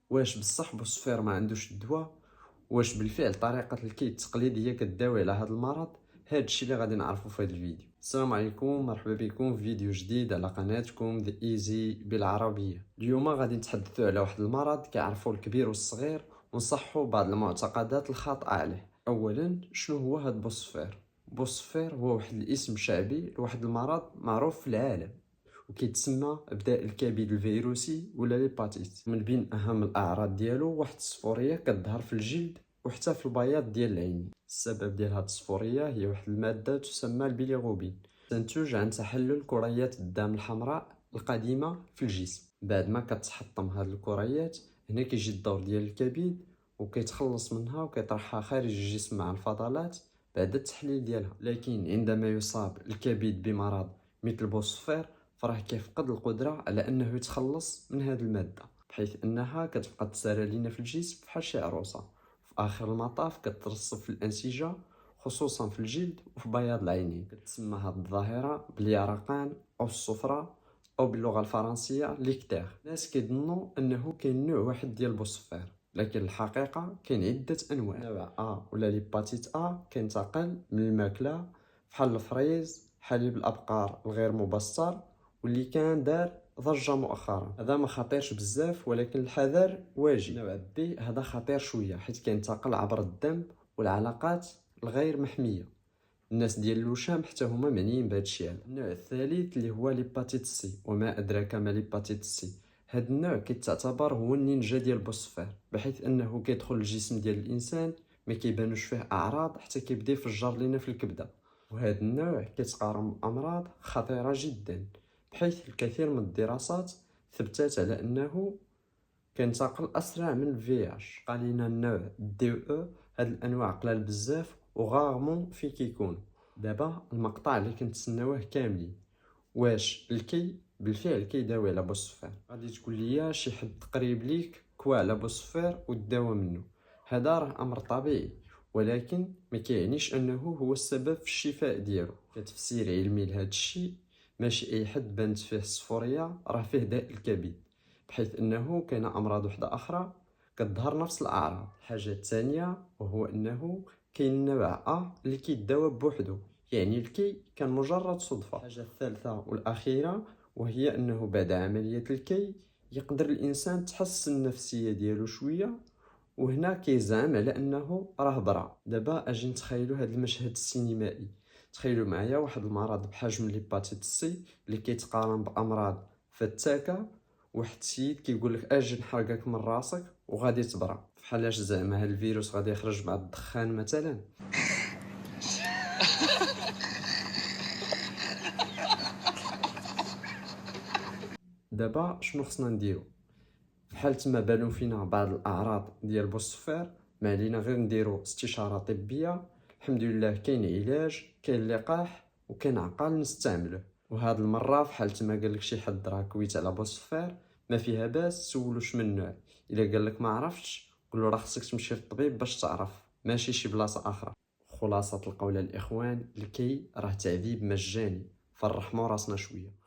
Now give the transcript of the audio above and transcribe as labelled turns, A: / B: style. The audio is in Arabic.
A: واش بصح بوصفير ما عندوش الدواء؟ واش بالفعل طريقه الكي التقليديه كداوي على هذا المرض؟ هذا الشيء اللي غادي نعرفه في هذا الفيديو. السلام عليكم، مرحبا بكم في فيديو جديد على قناتكم ذا ايزي بالعربيه. اليوم غادي نتحدثوا على واحد المرض كيعرفوا الكبير والصغير، ونصحوا بعض المعتقدات الخاطئه عليه. اولا، شنو هو هذا بوصفير؟ بوصفير هو واحد الاسم شعبي لواحد المرض معروف في العالم، وكيتسمى بداء الكبد الفيروسي ولا ليباتيت. من بين اهم الاعراض ديالو واحد الصفوريه كتظهر في الجلد وحتى في البياض ديال العين. السبب ديال هاد الصفوريه هي واحد الماده تسمى البيليروبين، تنتج عن تحلل كريات الدم الحمراء القديمه في الجسم. بعد ما كتحطم هاد الكريات، هنا كيجي الدور ديال الكبد وكيتخلص منها وكيطرحها خارج الجسم مع الفضلات بعد التحليل ديالها. لكن عندما يصاب الكبد بمرض مثل بوصفير، فراه كيفقد القدره على انه يتخلص من هذه الماده، بحيث انها كتبقى تسارى لينا في الجسم بحال شي عروسه. في اخر المطاف كترسب في الانسجه، خصوصا في الجلد وفي بياض العينين. كتسمى هذه الظاهره باليرقان او الصفرة، او باللغه الفرنسيه ليكتير. الناس كيظنوا انه كاين نوع واحد ديال بوصفير، لكن الحقيقه كاين عده انواع. نوع ا ولا ليباتيت ا كينتقل من الماكله بحال الفريز، حليب الابقار الغير مبستر، واللي كان دار ضجه مؤخرا. هذا ما خطيرش بزاف، ولكن الحذر واجب. نوع بي هذا خطير شويه، حيت كينتقل عبر الدم والعلاقات الغير محميه. الناس ديال الوشام حتى هما معنيين بهذا الشيء. النوع الثالث اللي هو ليباتيت سي، وما ادراك ما ليباتيت سي. هذا النوع كيتعتبر هو النينجا ديال بوصفير، بحيث انه كيدخل الجسم ديال الانسان ما كيبانوش فيه اعراض حتى كيبدا يفجر لينا في الكبده. وهذا النوع كيتقارن بامراض خطيره جدا، بحيث الكثير من الدراسات ثبتت على انه كينتقل اسرع من الفياش. قالينا النوع دي او. هاد الانواع قلال بزاف وغارمون في كيكون. دابا المقطع اللي كنتسناوه كاملين، واش الكي بالفعل كيداوي على بوصفير؟ غادي تقول لي شي حد قريب ليك كوا على بوصفير وداوى منه. هذا راه امر طبيعي، ولكن ما كيعنيش انه هو السبب في الشفاء ديالو. كتفسير علمي لهذا الشيء، ماشي اي حد بانت فيه الصفوريه راه فيه داء الكبد، بحيث انه كاين امراض وحده اخرى كتظهر نفس الاعراض. الحاجه الثانيه وهو انه كاين النوع ا اللي كيداوى بوحدو، يعني الكي كان مجرد صدفه. الحاجه الثالثه والاخيره وهي انه بعد عمليه الكي يقدر الانسان تحسن النفسيه ديالو شويه، وهنا كيزعم على انه راه برا. دابا اجي نتخيلوا هذا المشهد السينمائي. تخيلوا معايا واحد المرض بحجم ليباتيت سي اللي كيتقارن بامراض فتاكه، واحد السيد كيقول لك اجي نحرقك من راسك وغادي تبرا. فحالاش زعما هذا الفيروس غادي يخرج مع الدخان مثلا؟ دابا شنو خصنا نديرو؟ فحال ما بانوا فينا بعض الاعراض ديال بوصفير، ما علينا غير نديرو استشاره طبيه. الحمد لله كاين علاج، كاين لقاح، وكاين عقل نستعمله. وهاد المره فحال ما قال لك شي حد راه كويت على بوصفير، ما فيها باس سولو شمن النوع. الا قال لك ما عرفتش، قول له راه خصك تمشي للطبيب باش تعرف، ماشي شي بلاصه اخرى. خلاصه القول الاخوان، الكي راه تعذيب مجاني، فرحموا راسنا شويه.